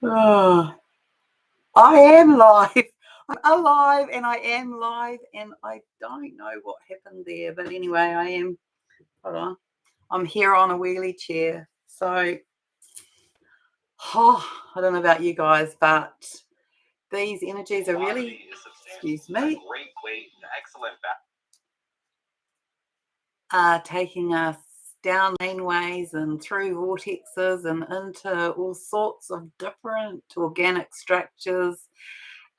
Oh, I am live. I'm alive and I am live and I don't know what happened there. But anyway, I am, hold on. I'm here on a wheelie chair. So, I don't know about you guys, but these energies are really, excuse me, taking us down laneways and through vortexes and into all sorts of different organic structures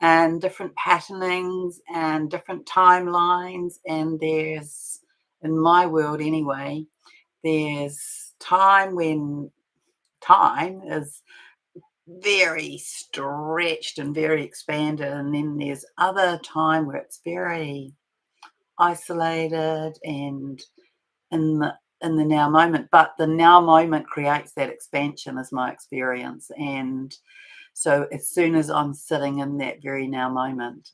and different patternings and different timelines. And there's, in my world anyway, there's time when time is very stretched and very expanded, and then there's other time where it's very isolated and in the now moment. But the now moment creates that expansion, is my experience. And so as soon as I'm sitting in that very now moment,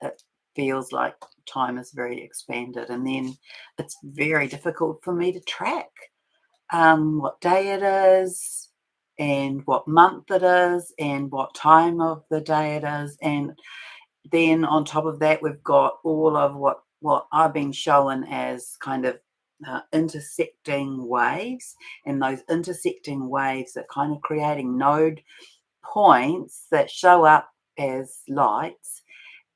it feels like time is very expanded. And then it's very difficult for me to track what day it is and what month it is and what time of the day it is. And then on top of that, we've got all of what I've been shown as kind of intersecting waves, and those intersecting waves are kind of creating node points that show up as lights.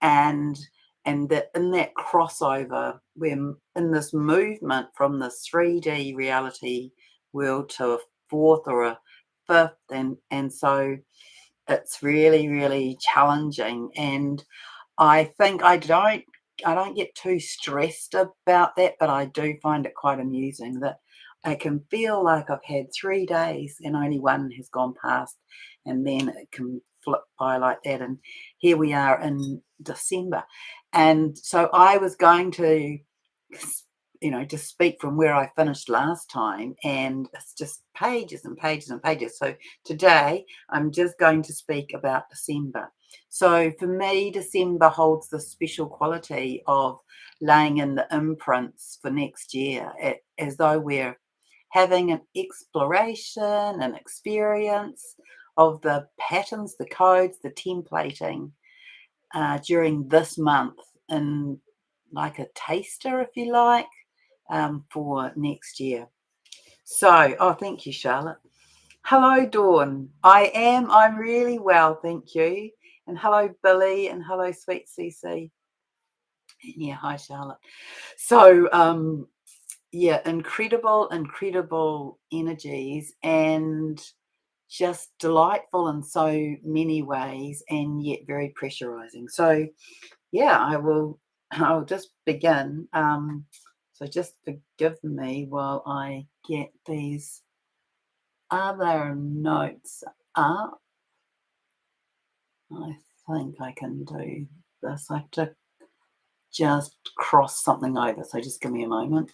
And that in that crossover, we're in this movement from this 3D reality world to a fourth or a fifth. And so it's really, really challenging. And I think I don't get too stressed about that, but I do find it quite amusing that I can feel like I've had 3 days and only one has gone past, and then it can flip by like that. And here we are in December. And so I was going to just speak from where I finished last time, and it's just pages and pages and pages. So today I'm just going to speak about December. So for me, December holds the special quality of laying in the imprints for next year, as though we're having an exploration, an experience of the patterns, the codes, the templating during this month, in like a taster, if you like, for next year. So, thank you, Charlotte. Hello, Dawn. I'm really well, thank you. And hello, Billy, and hello, sweet Cece. Yeah, hi, Charlotte. So, yeah, incredible energies, and just delightful in so many ways, and yet very pressurizing. So, yeah, I'll just begin. So just forgive me while I get these other notes up. I think I can do this. I have to just cross something over, so just give me a moment.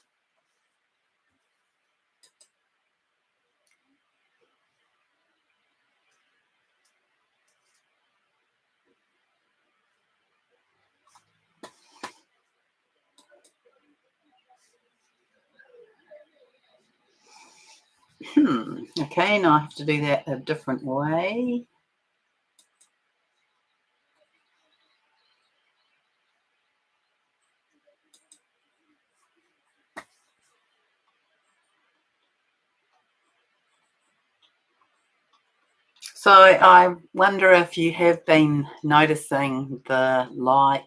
Okay, now I have to do that a different way. So I wonder if you have been noticing the light,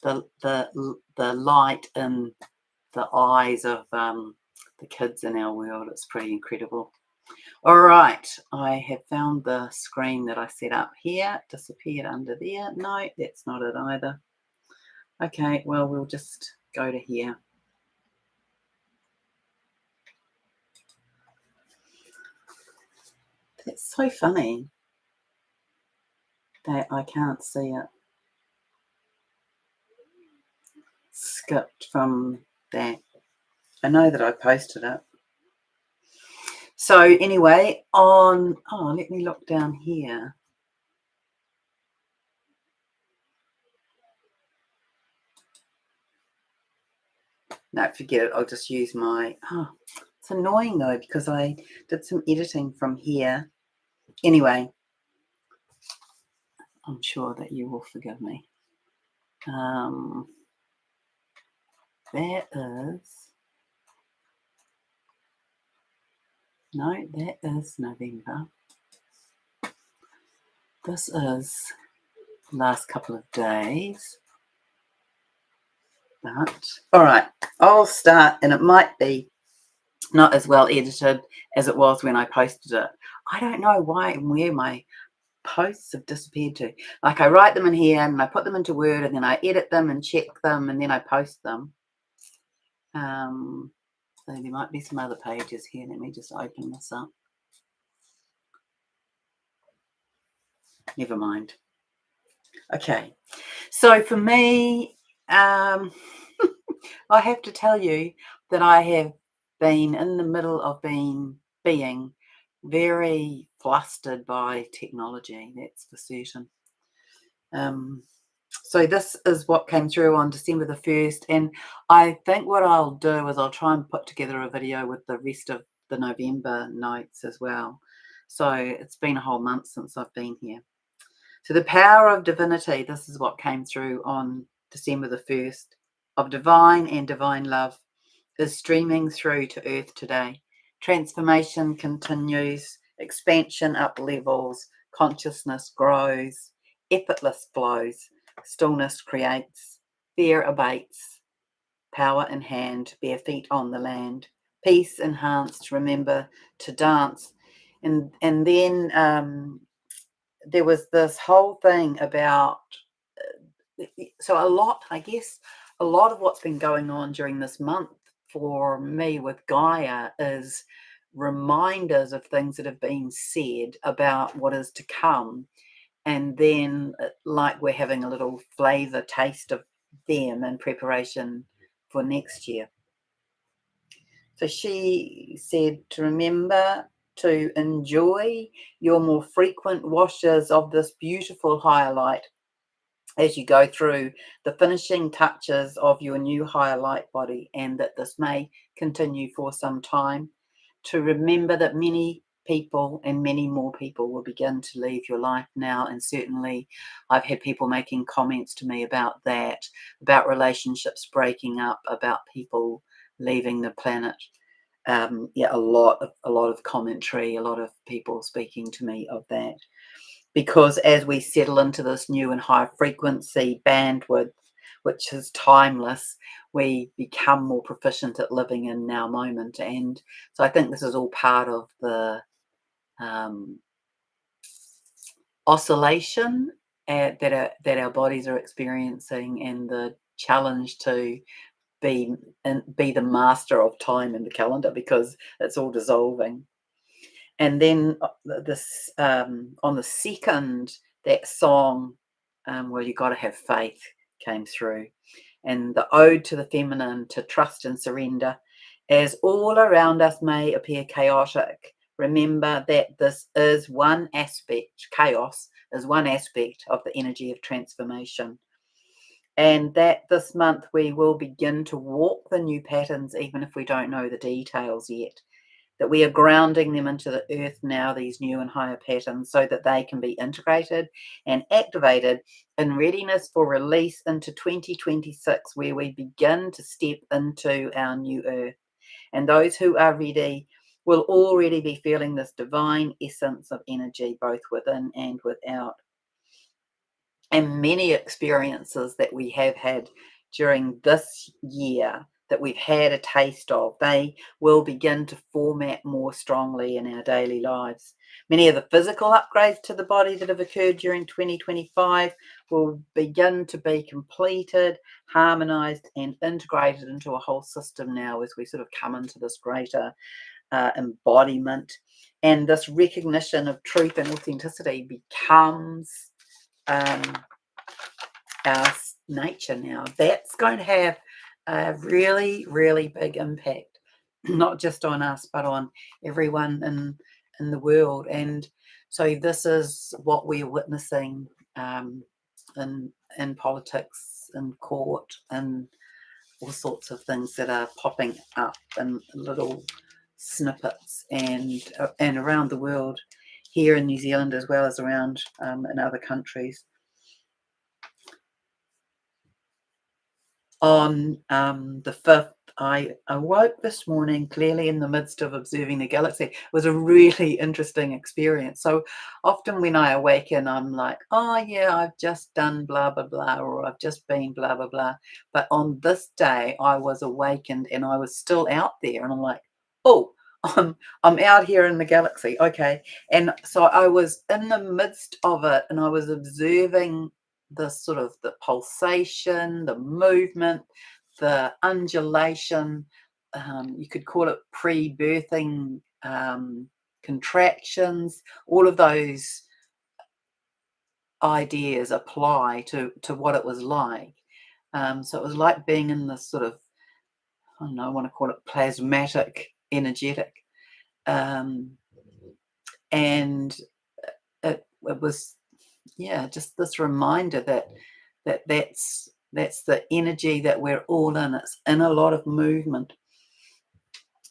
the light in the eyes of the kids in our world. It's pretty incredible. All right, I have found the screen that I set up here. It disappeared under there. No, that's not it either. Okay, well, we'll just go to here. That's so funny that I can't see it. Skipped from that. I know that I posted it. So anyway, let me look down here. No, forget it. I'll just use my, it's annoying though, because I did some editing from here. Anyway, I'm sure that you will forgive me. That is, no, that is November. This is the last couple of days. But, all right, I'll start, and it might be not as well edited as it was when I posted it. I don't know why and where my posts have disappeared to. Like, I write them in here and I put them into Word and then I edit them and check them and then I post them. So there might be some other pages here. Let me just open this up. Never mind. Okay. So for me, I have to tell you that I have been in the middle of being very flustered by technology, that's for certain. So this is what came through on December the 1st, and I think what I'll do is I'll try and put together a video with the rest of the November notes as well. So it's been a whole month since I've been here. So the power of divinity, this is what came through on December the 1st, of divine and divine love is streaming through to earth today. Transformation continues, expansion up levels, consciousness grows, effortless flows, stillness creates, fear abates, power in hand, bare feet on the land, peace enhanced, remember to dance. And then there was this whole thing about, so a lot of what's been going on during this month for me with Gaia is reminders of things that have been said about what is to come, and then like we're having a little flavor taste of them in preparation for next year. So she said to remember to enjoy your more frequent washes of this beautiful higher light as you go through the finishing touches of your new higher light body, and that this may continue for some time. To remember that many people and many more people will begin to leave your life now, and certainly I've had people making comments to me about that, about relationships breaking up, about people leaving the planet. A lot of commentary, a lot of people speaking to me of that. Because as we settle into this new and high frequency bandwidth, which is timeless, we become more proficient at living in now moment. And so I think this is all part of the oscillation that our bodies are experiencing, and the challenge to be the master of time in the calendar, because it's all dissolving. And then this on the second, that song, well, you got to have faith, came through, and the ode to the feminine, to trust and surrender, as all around us may appear chaotic. Remember that this is one aspect, chaos is one aspect of the energy of transformation. And that this month we will begin to walk the new patterns, even if we don't know the details yet. That we are grounding them into the earth now, these new and higher patterns, so that they can be integrated and activated in readiness for release into 2026, where we begin to step into our new earth. And those who are ready will already be feeling this divine essence of energy, both within and without. And many experiences that we have had during this year, that we've had a taste of, they will begin to format more strongly in our daily lives. Many of the physical upgrades to the body that have occurred during 2025 will begin to be completed, harmonized, and integrated into a whole system now, as we sort of come into this greater embodiment. And this recognition of truth and authenticity becomes our nature now. That's going to have a really, really big impact, not just on us, but on everyone in the world. And so this is what we're witnessing in politics, in court, and all sorts of things that are popping up in little snippets, and around the world, here in New Zealand as well as around in other countries. On the 5th, I awoke this morning clearly in the midst of observing the galaxy. It was a really interesting experience. So often when I awaken, I'm like, oh, yeah, I've just done blah, blah, blah, or I've just been blah, blah, blah. But on this day, I was awakened and I was still out there. And I'm like, oh, I'm out here in the galaxy. Okay. And so I was in the midst of it and I was observing the sort of the pulsation, the movement, the undulation. You could call it pre-birthing contractions. All of those ideas apply to what it was like. So it was like being in this sort of, I don't know, I want to call it plasmatic, energetic. And it was, yeah, just this reminder that's the energy that we're all in. It's in a lot of movement,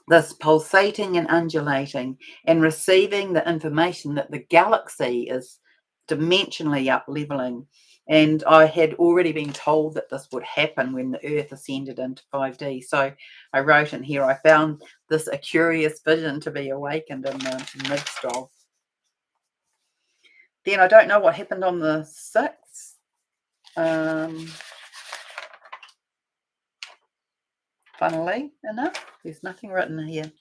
this pulsating and undulating, and receiving the information that the galaxy is dimensionally up leveling. And I had already been told that this would happen when the Earth ascended into 5D. So I wrote in here, I found this a curious vision to be awakened in the midst of. Then I don't know what happened on the 6th. Funnily enough, there's nothing written here.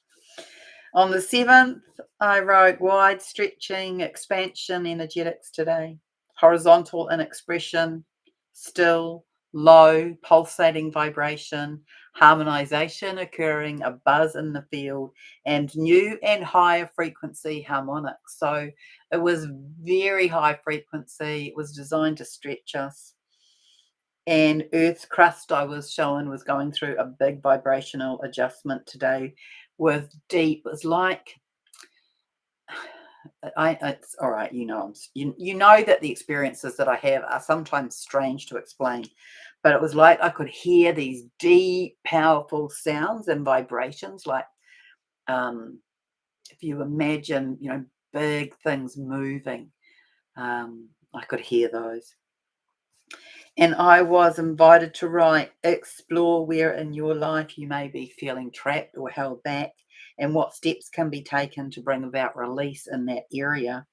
On the 7th, I wrote wide stretching, expansion, energetics today. Horizontal in expression, still, low, pulsating vibration, harmonization occurring, a buzz in the field, and new and higher frequency harmonics. So it was very high frequency. It was designed to stretch us. And Earth's crust, I was shown, was going through a big vibrational adjustment today with deep. It's like, it's all right, you know, you know that the experiences that I have are sometimes strange to explain, but it was like I could hear these deep, powerful sounds and vibrations, like if you imagine, you know, big things moving, I could hear those. And I was invited to write, explore where in your life you may be feeling trapped or held back, and what steps can be taken to bring about release in that area.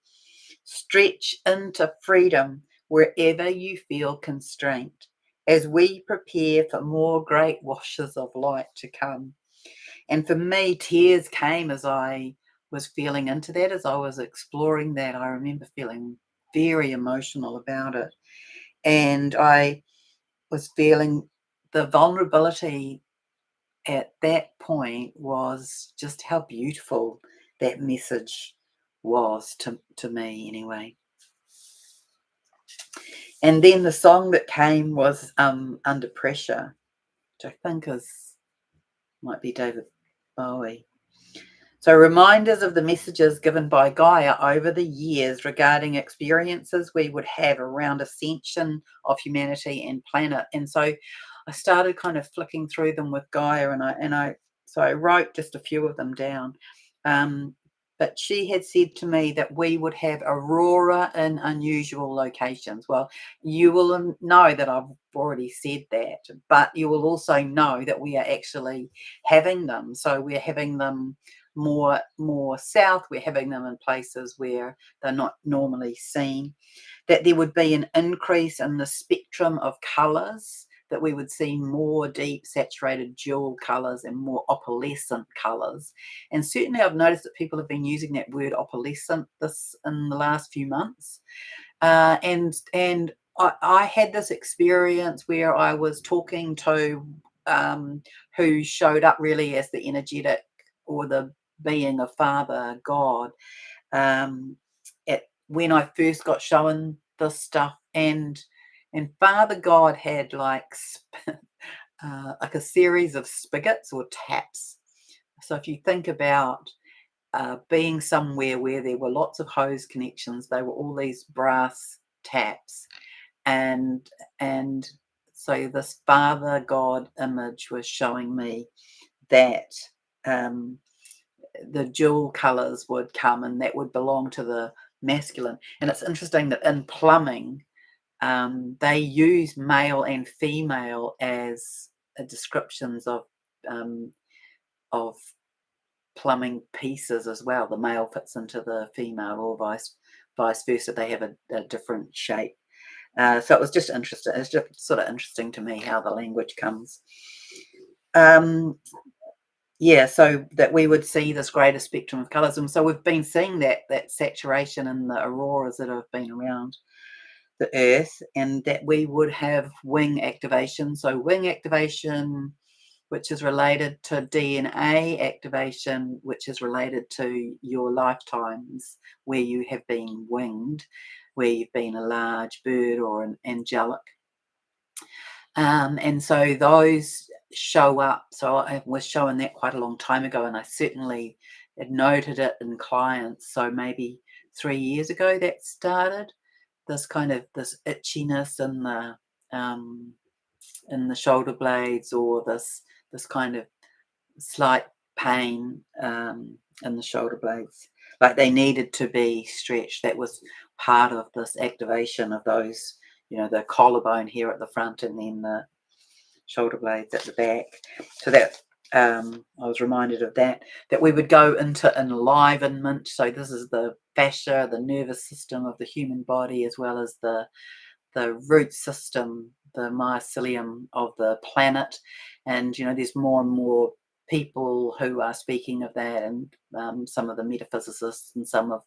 Stretch into freedom wherever you feel constraint, as we prepare for more great washes of light to come. And for me, tears came as I was feeling into that, as I was exploring that. I remember feeling very emotional about it. And I was feeling the vulnerability at that point was just how beautiful that message was to me anyway. And then the song that came was Under Pressure, which I think might be David Bowie. So reminders of the messages given by Gaia over the years regarding experiences we would have around ascension of humanity and planet. And so I started kind of flicking through them with Gaia, so I wrote just a few of them down. But she had said to me that we would have aurora in unusual locations. Well, you will know that I've already said that, but you will also know that we are actually having them. So we're having them more south. We're having them in places where they're not normally seen. That there would be an increase in the spectrum of colours, that we would see more deep saturated jewel colours and more opalescent colours. And certainly I've noticed that people have been using that word opalescent this in the last few months. And I had this experience where I was talking to who showed up really as the energetic or the being of Father God when I first got shown this stuff, and Father God had like a series of spigots or taps. So if you think about being somewhere where there were lots of hose connections, they were all these brass taps, and so this Father God image was showing me that the jewel colors would come, and that would belong to the masculine. And it's interesting that in plumbing, they use male and female as descriptions of plumbing pieces as well. The male fits into the female, or vice versa. They have a different shape. So it was just interesting. It's just sort of interesting to me how the language comes. Yeah, so that we would see this greater spectrum of colours. And so we've been seeing that saturation in the auroras that have been around the Earth, and that we would have wing activation. So wing activation, which is related to DNA activation, which is related to your lifetimes where you have been winged, where you've been a large bird or an angelic. And so those show up. So I was showing that quite a long time ago, and I certainly had noted it in clients. So maybe 3 years ago that started, this kind of this itchiness in the shoulder blades, or this kind of slight pain in the shoulder blades, like they needed to be stretched. That was part of this activation of those, the collarbone here at the front, and then the shoulder blades at the back. So that I was reminded of that we would go into enlivenment. So this is the fascia, the nervous system of the human body, as well as the root system, the mycelium of the planet. And there's more and more people who are speaking of that, and some of the metaphysicists and some of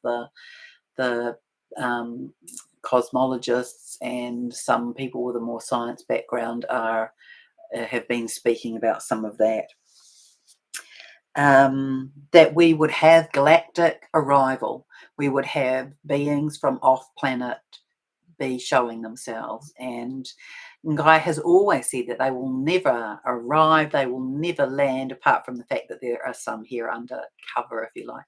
the cosmologists and some people with a more science background have been speaking about some of that. That we would have galactic arrival. We would have beings from off planet be showing themselves, and Guy has always said that they will never arrive, they will never land, apart from the fact that there are some here under cover, if you like,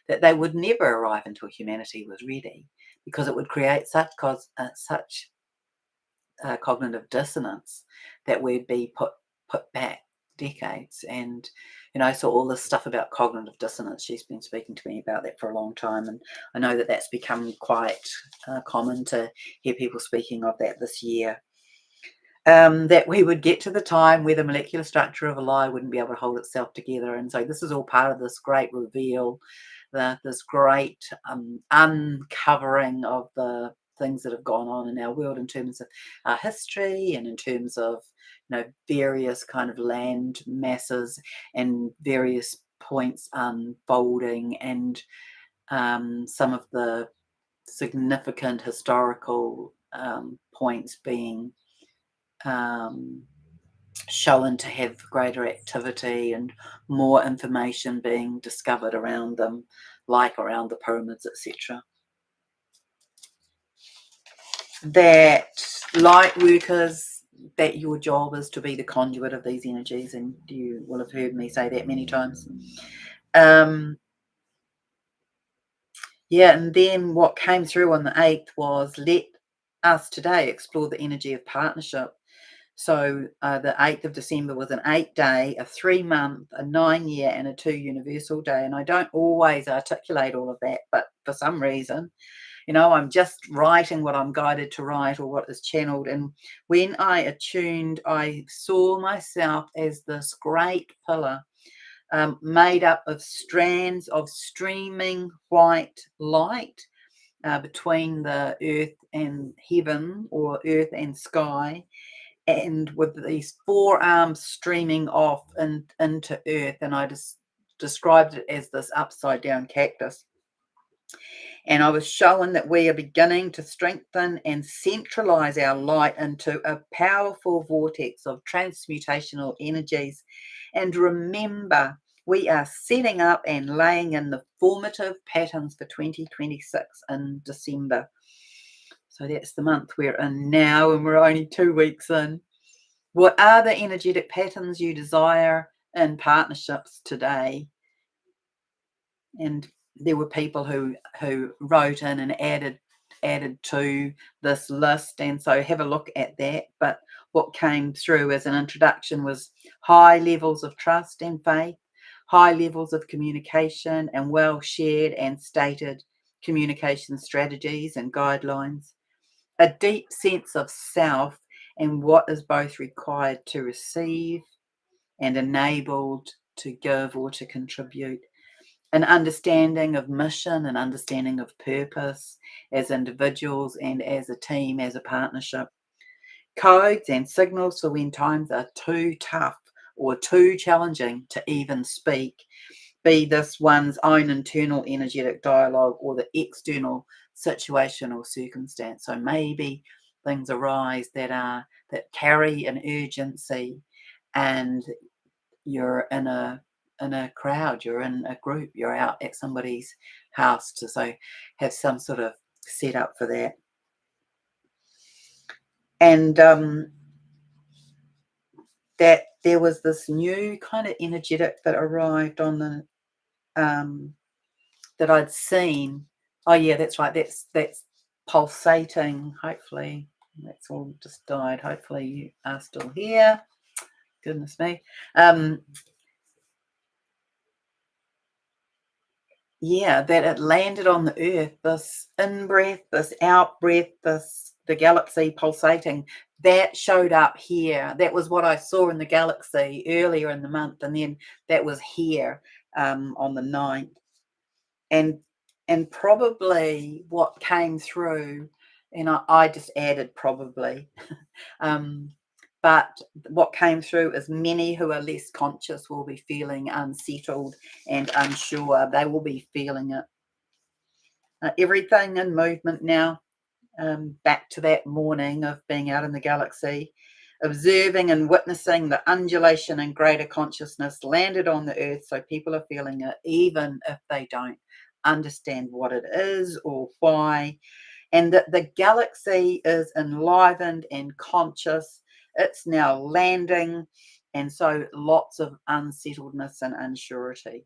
that they would never arrive until humanity was ready, because it would create such cognitive dissonance that we'd be put back decades. And so all this stuff about cognitive dissonance, she's been speaking to me about that for a long time, and I know that that's become quite common to hear people speaking of that this year. That we would get to the time where the molecular structure of a lie wouldn't be able to hold itself together. And so this is all part of this great reveal, this great uncovering of the things that have gone on in our world in terms of our history, and in terms of various kind of land masses and various points unfolding, and some of the significant historical points being shown to have greater activity and more information being discovered around them, like around the pyramids, etc. That light workers, that your job is to be the conduit of these energies, and you will have heard me say that many times. Yeah, and then what came through on the 8th was, let us today explore the energy of partnership. So the 8th of December was an 8-day, a 3-month, a 9-year, and a 2 universal day. And I don't always articulate all of that, but for some reason, I'm just writing what I'm guided to write, or what is channeled. And when I attuned, I saw myself as this great pillar made up of strands of streaming white light between the earth and heaven, or earth and sky, and with these 4 arms streaming off into earth. And I just described it as this upside down cactus. And I was shown that we are beginning to strengthen and centralize our light into a powerful vortex of transmutational energies. And remember, we are setting up and laying in the formative patterns for 2026 in December. So that's the month we're in now, and we're only 2 weeks in. What are the energetic patterns you desire in partnerships today? And there were people who wrote in and added to this list, and so have a look at that. But what came through as an introduction was high levels of trust and faith, high levels of communication, and well shared and stated communication strategies and guidelines, a deep sense of self and what is both required to receive and enabled to give or to contribute. An understanding of mission, an understanding of purpose as individuals and as a team, as a partnership. Codes and signals for when times are too tough or too challenging to even speak, be this one's own internal energetic dialogue or the external situation or circumstance. So maybe things arise that carry an urgency, and you're in a crowd, you're in a group, you're out at somebody's house to so have some sort of setup for that. And that there was this new kind of energetic that arrived on the that I'd seen. Oh yeah, that's right. That's pulsating. Hopefully, that's all just died. Hopefully, you are still here. Goodness me. Yeah, that it landed on the earth. This in-breath, this out-breath, the galaxy pulsating. That showed up here. That was what I saw in the galaxy earlier in the month, and then that was here on the 9th. And probably what came through, and I just added probably, but what came through is many who are less conscious will be feeling unsettled and unsure. They will be feeling it. Everything in movement now, back to that morning of being out in the galaxy, observing and witnessing the undulation and greater consciousness landed on the earth, so people are feeling it even if they don't understand what it is or why, and that the galaxy is enlivened and conscious. It's now landing, and so lots of unsettledness and unsurety.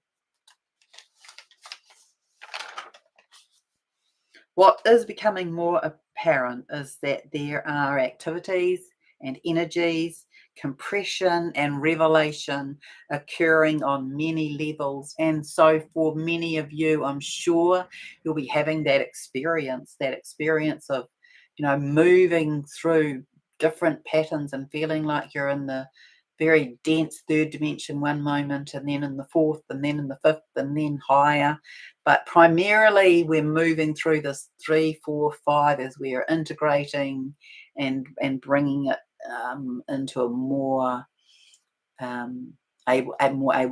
What is becoming more apparent is that there are activities and energies, compression and revelation occurring on many levels. And so for many of you, I'm sure you'll be having that experience of, moving through different patterns and feeling like you're in the very dense third dimension one moment, and then in the fourth, and then in the fifth, and then higher. But primarily we're moving through this 3, 4, 5 as we are integrating and bringing it into a more able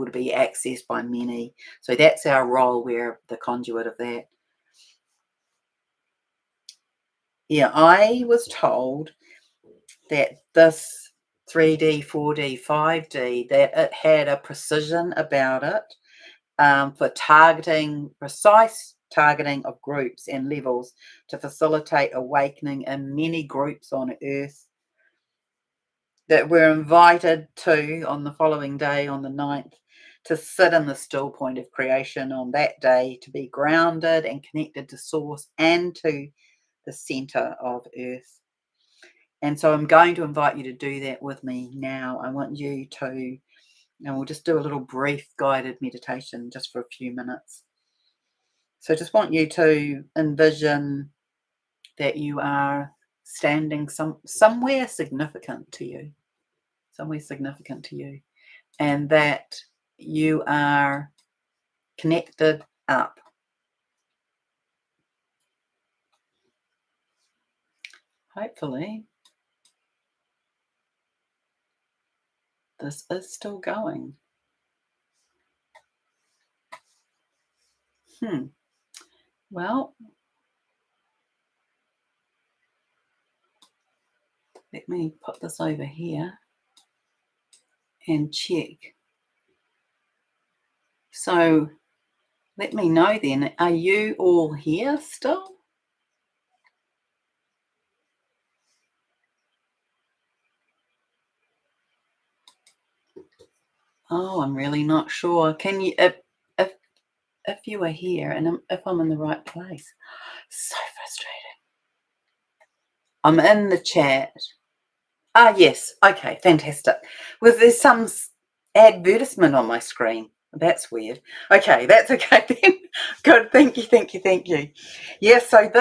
to be accessed by many. So that's our role. We're the conduit of that. Yeah, I was told that this 3D, 4D, 5D, that it had a precision about it for precise targeting of groups and levels to facilitate awakening in many groups on Earth that were invited to on the following day, on the 9th, to sit in the still point of creation on that day, to be grounded and connected to Source and to the center of Earth. And so I'm going to invite you to do that with me now. I want you to, and we'll just do a little brief guided meditation just for a few minutes. So just want you to envision that you are standing somewhere significant to you, and that you are connected up. Hopefully, this is still going. Well, let me put this over here and check. So let me know then, are you all here still? Oh, I'm really not sure. Can you, if you are here and if I'm in the right place? So frustrating. I'm in the chat. Ah, yes. Okay, fantastic. Was there some advertisement on my screen? That's weird. Okay, that's okay then. Good. Thank you. Yeah, so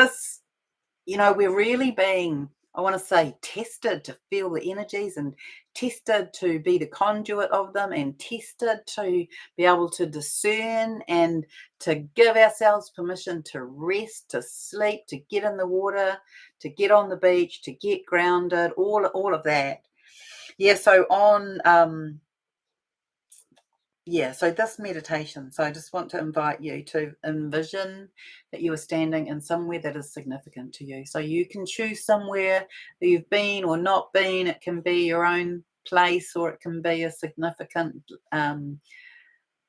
we're really being, I want to say, tested to feel the energies and tested to be the conduit of them and tested to be able to discern and to give ourselves permission to rest, to sleep, to get in the water, to get on the beach, to get grounded, all of that. Yeah, so so this meditation, so I just want to invite you to envision that you are standing in somewhere that is significant to you. So you can choose somewhere that you've been or not been. It can be your own place, or it can be a significant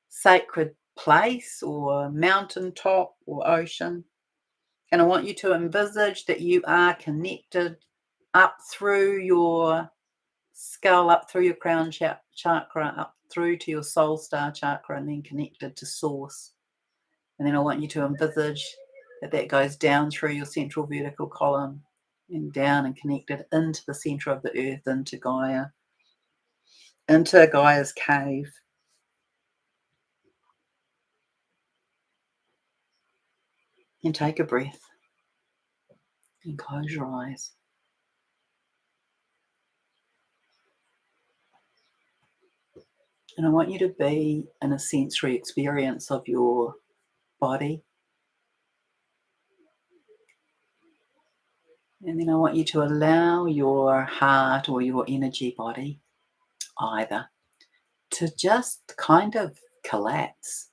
sacred place or mountaintop or ocean. And I want you to envisage that you are connected up through your skull, up through your crown chakra, up through to your soul star chakra, and then connected to source. And then I want you to envisage that that goes down through your central vertical column and down and connected into the center of the earth, into Gaia, into Gaia's cave. And take a breath and close your eyes. And I want you to be in a sensory experience of your body. And then I want you to allow your heart or your energy body, either, to just kind of collapse,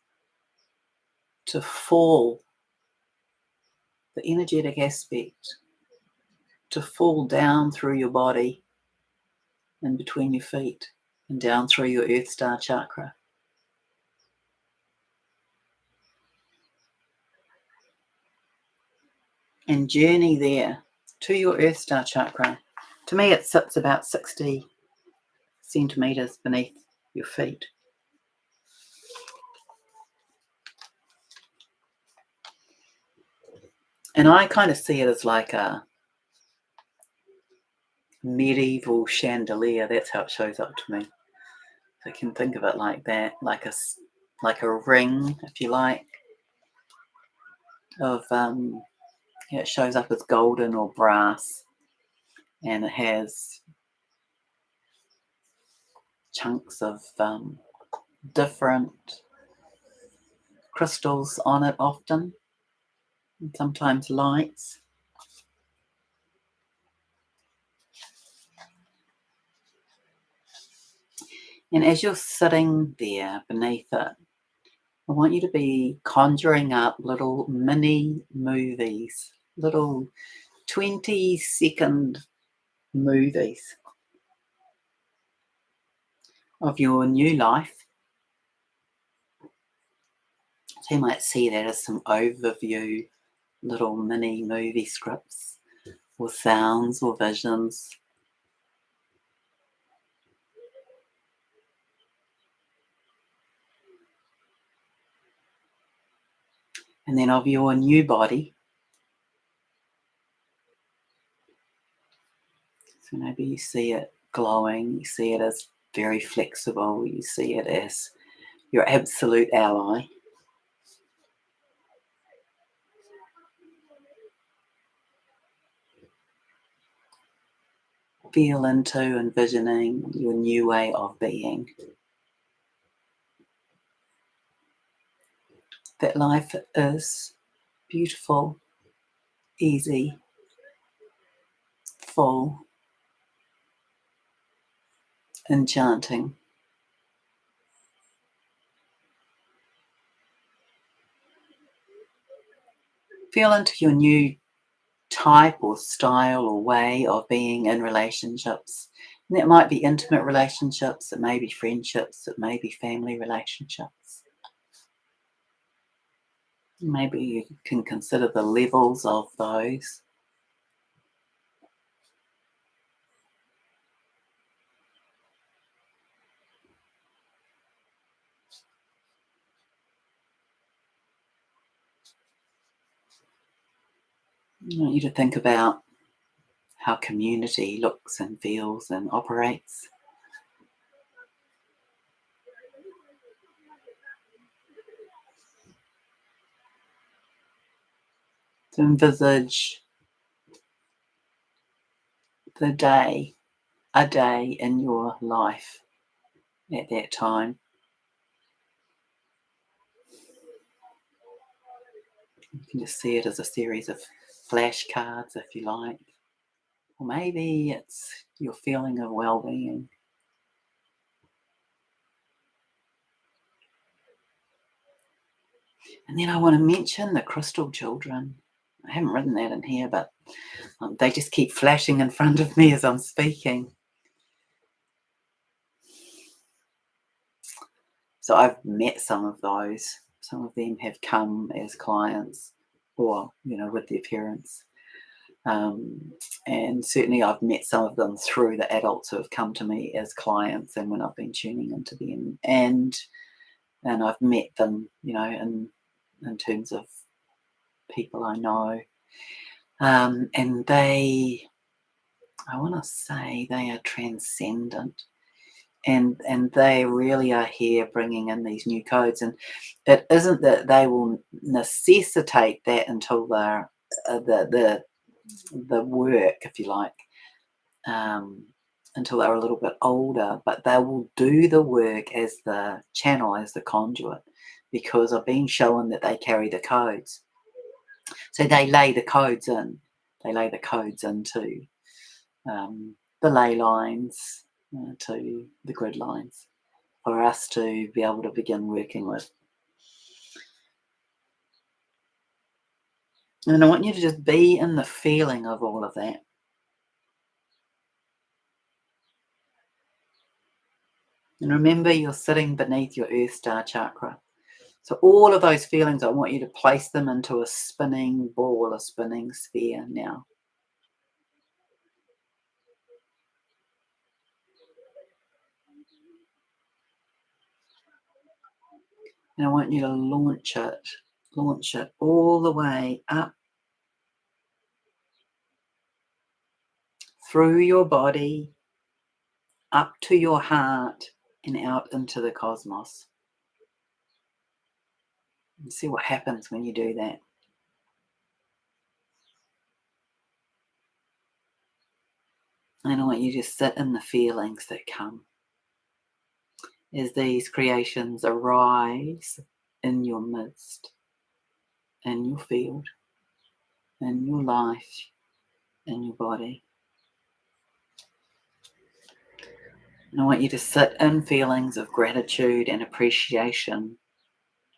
to fall, the energetic aspect, to fall down through your body and between your feet and down through your Earth Star chakra. And journey there to your Earth Star chakra. To me, it sits about 60 centimeters beneath your feet. And I kind of see it as like a medieval chandelier. That's how it shows up to me. So you can think of it like that, like a ring, if you like, of it shows up as golden or brass, and it has chunks of different crystals on it often, and sometimes lights. And as you're sitting there beneath it, I want you to be conjuring up little mini movies, little 20-second movies of your new life. So you might see that as some overview, little mini movie scripts or sounds or visions. And then of your new body. So maybe you see it glowing, you see it as very flexible, you see it as your absolute ally. Feel into envisioning your new way of being. That life is beautiful, easy, full, enchanting. Feel into your new type or style or way of being in relationships. And that might be intimate relationships, it may be friendships, it may be family relationships. Maybe you can consider the levels of those. I want you to think about how community looks and feels and operates. To envisage a day in your life at that time. You can just see it as a series of flashcards, if you like. Or maybe it's your feeling of well-being. And then I want to mention the crystal children. I haven't written that in here, but they just keep flashing in front of me as I'm speaking. So I've met some of those. Some of them have come as clients or, with their parents. And certainly I've met some of them through the adults who have come to me as clients and when I've been tuning into them. And I've met them, in terms of people I know. And they, I want to say they are transcendent. And they really are here bringing in these new codes. And it isn't that they will necessitate that until they're the work, if you like, until they're a little bit older, but they will do the work as the channel, as the conduit, because I've been shown that they carry the codes. So they lay the codes in. They lay the codes into the ley lines, to the grid lines, for us to be able to begin working with. And I want you to just be in the feeling of all of that. And remember, you're sitting beneath your Earth Star chakra. So all of those feelings, I want you to place them into a spinning ball, a spinning sphere now. And I want you to launch it all the way up through your body, up to your heart, and out into the cosmos. And see what happens when you do that. And I want you to sit in the feelings that come as these creations arise in your midst, in your field, in your life, in your body. And I want you to sit in feelings of gratitude and appreciation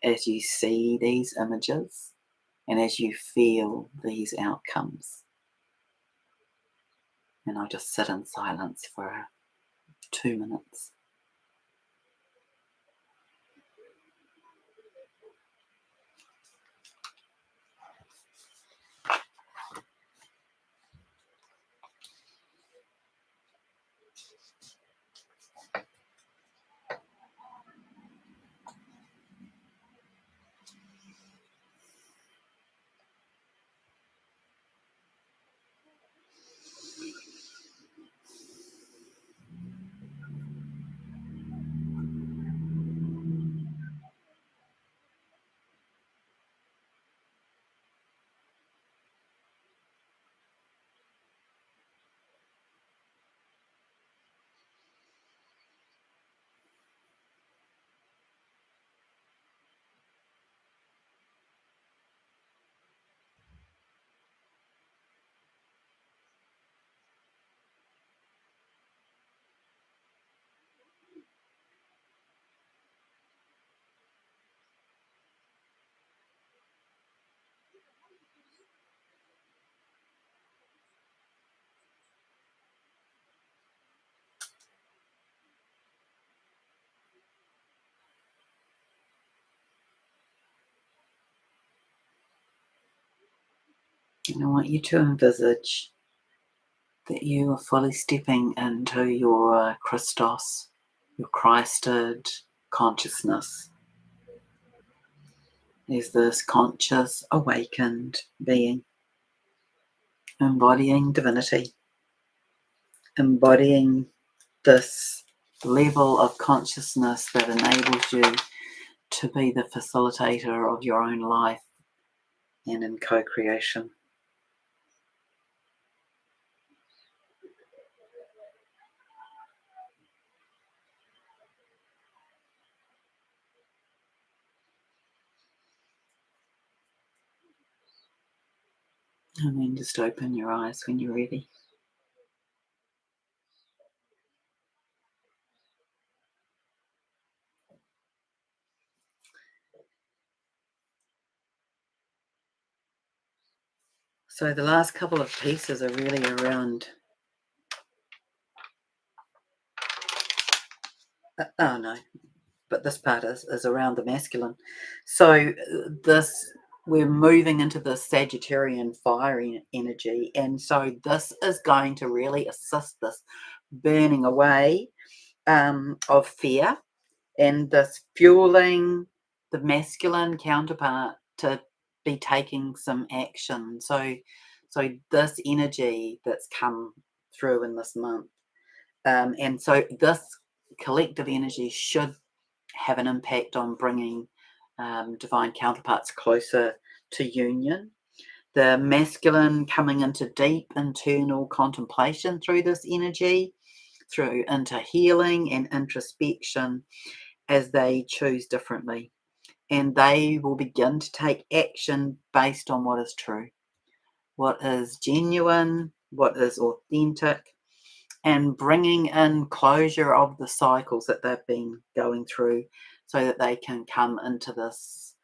as you see these images and as you feel these outcomes. And I'll just sit in silence for 2 minutes. And I want you to envisage that you are fully stepping into your Christos, your Christed consciousness. There's this conscious, awakened being, embodying divinity, embodying this level of consciousness that enables you to be the facilitator of your own life and in co-creation. And then just open your eyes when you're ready. So the last couple of pieces are really around, oh no, but this part is around the masculine. So this, we're moving into the Sagittarian fire energy, and so this is going to really assist this burning away of fear, and this fueling the masculine counterpart to be taking some action. So this energy that's come through in this month, and so this collective energy should have an impact on bringing divine counterparts closer to union. The masculine coming into deep internal contemplation through this energy, through into healing and introspection as they choose differently. And they will begin to take action based on what is true, what is genuine, what is authentic, and bringing in closure of the cycles that they've been going through so that they can come into this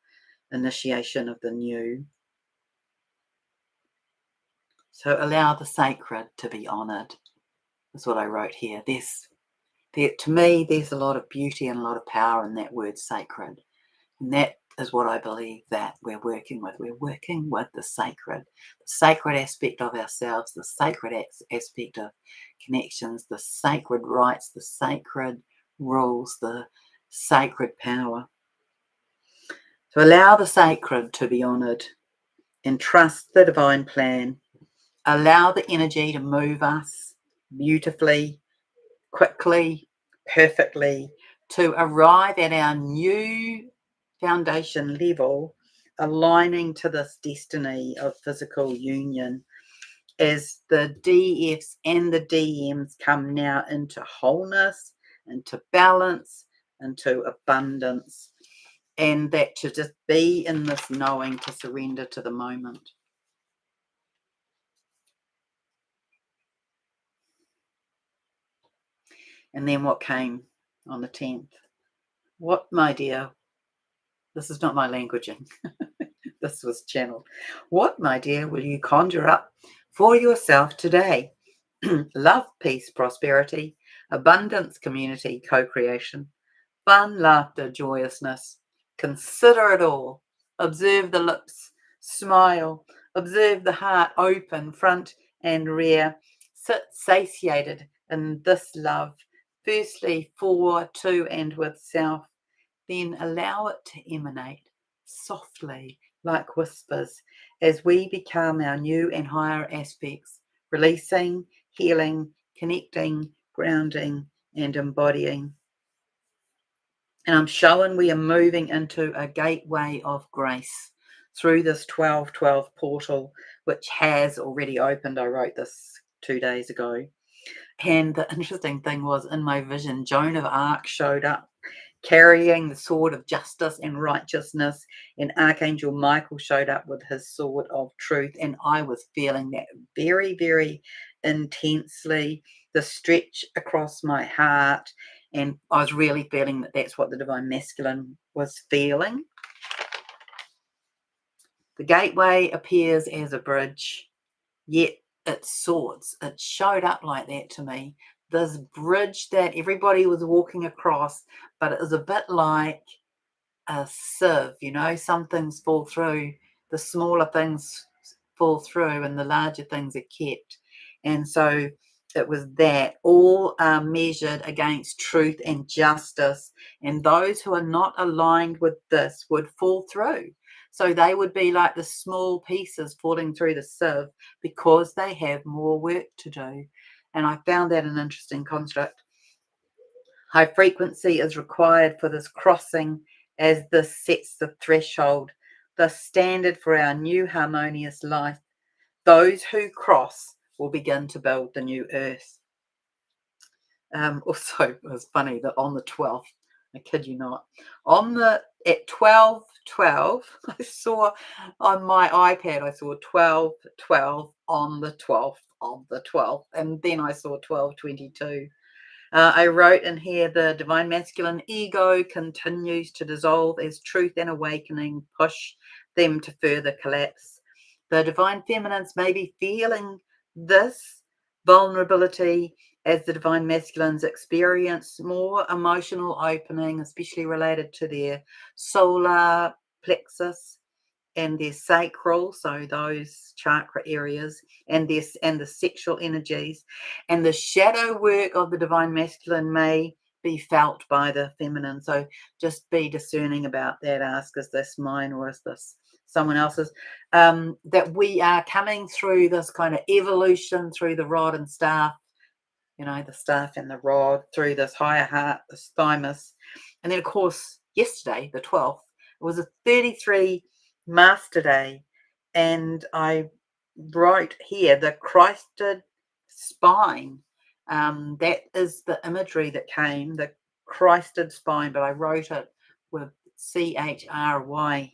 initiation of the new. So allow the sacred to be honoured, is what I wrote here. To me, there's a lot of beauty and a lot of power in that word sacred. And that is what I believe that we're working with. We're working with the sacred aspect of ourselves, the sacred aspect of connections, the sacred rights, the sacred rules, the sacred power. So allow the sacred to be honoured and trust the divine plan. Allow the energy to move us beautifully, quickly, perfectly, to arrive at our new foundation level, aligning to this destiny of physical union as the DFs and the DMs come now into wholeness, into balance, into abundance, and that to just be in this knowing, to surrender to the moment. And then what came on the 10th? What, my dear, this is not my languaging. This was channeled. What, my dear, will you conjure up for yourself today? Love, peace, prosperity, abundance, community, co-creation, fun, laughter, joyousness. Consider it all. Observe the lips, smile. Observe the heart open, front and rear. Sit satiated in this love, firstly for, to, and with self. Then allow it to emanate softly like whispers as we become our new and higher aspects, releasing, healing, connecting, grounding, and embodying. And I'm showing we are moving into a gateway of grace through this 1212 portal, which has already opened. I wrote this 2 days ago. And the interesting thing was, in my vision, Joan of Arc showed up carrying the sword of justice and righteousness, and Archangel Michael showed up with his sword of truth. And I was feeling that very, very intensely, the stretch across my heart. And I was really feeling that that's what the divine masculine was feeling. The gateway appears as a bridge, yet it sorts. It showed up like that to me. This bridge that everybody was walking across, but it was a bit like a sieve, some things fall through, the smaller things fall through, and the larger things are kept. And so it was that all are measured against truth and justice, and those who are not aligned with this would fall through. So they would be like the small pieces falling through the sieve because they have more work to do. And I found that an interesting construct. High frequency is required for this crossing, as this sets the threshold, the standard for our new harmonious life. Those who cross will begin to build the new earth. Also, it was funny that on the 12th, I kid you not, on the at 12:12, I saw on my iPad, I saw 12:12 on the 12th of the 12th, and then I saw 12:22. I wrote in here, the divine masculine ego continues to dissolve as truth and awakening push them to further collapse. The divine feminines may be feeling this vulnerability as the divine masculines experience more emotional opening, especially related to their solar plexus and their sacral, so those chakra areas, and the sexual energies, and the shadow work of the divine masculine may be felt by the feminine. So just be discerning about that. Ask, is this mine or is this someone else's? That we are coming through this kind of evolution through the rod and staff, the staff and the rod, through this higher heart, the thymus. And then, of course, yesterday, the 12th, it was a 33 Master Day. And I wrote here the Christed spine. That is the imagery that came, the Christed spine, but I wrote it with CHRYST.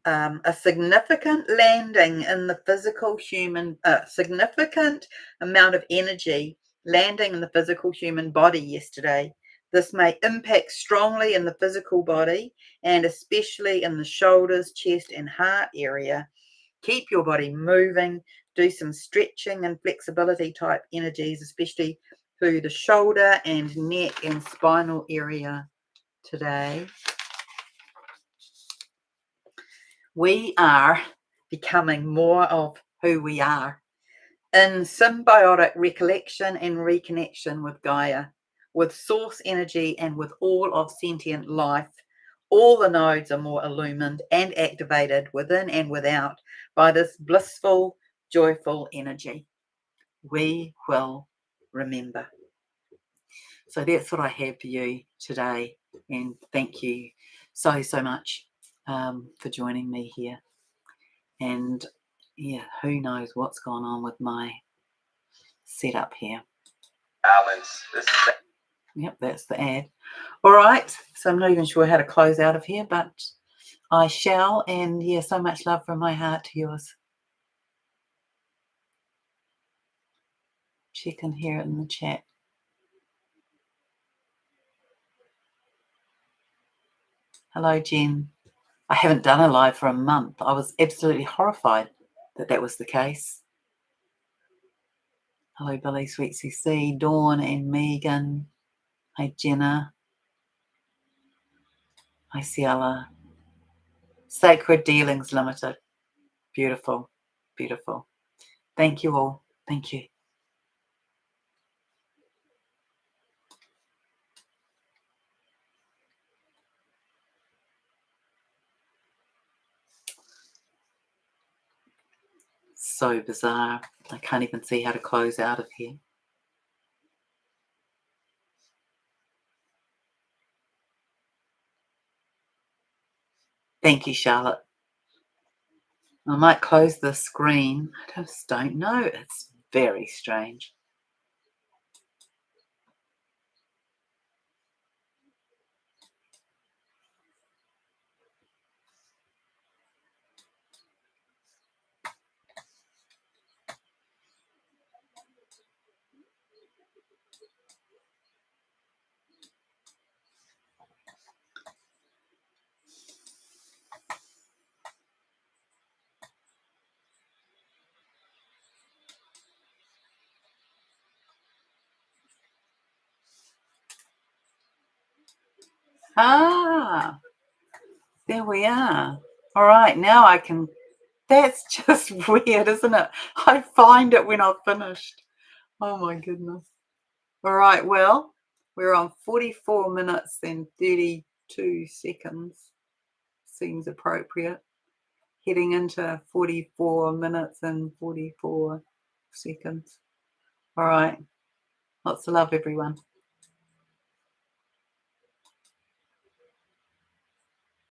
A significant landing in the physical human, significant amount of energy landing in the physical human body yesterday. This may impact strongly in the physical body and especially in the shoulders, chest, and heart area. Keep your body moving. Do some stretching and flexibility type energies, especially through the shoulder and neck and spinal area today. We are becoming more of who we are in symbiotic recollection and reconnection with Gaia, with source energy, and with all of sentient life. All the nodes are more illumined and activated within and without by this blissful, joyful energy. We will remember. So that's what I have for you today. And thank you so much for joining me here. And yeah, who knows what's gone on with my setup here. Balance. Yep, that's the ad. All right, so I'm not even sure how to close out of here, but I shall. And yeah, so much love from my heart to yours. She can hear it in the chat. Hello, Jen. I haven't done a live for a month. I was absolutely horrified that was the case. Hello, Billy, Sweet CC, Dawn and Megan. Hi, Jenna. Hi, Ciela. Sacred Dealings Limited. Beautiful, beautiful. Thank you all. Thank you. So bizarre. I can't even see how to close out of here. Thank you, Charlotte. I might close the screen. I just don't know. It's very strange. Ah, there we are. All right, now I can. That's just weird, isn't it? I find it when I've finished. Oh my goodness. All right, well, we're on 44 minutes and 32 seconds. Seems appropriate. Heading into 44 minutes and 44 seconds. All right. Lots of love, everyone.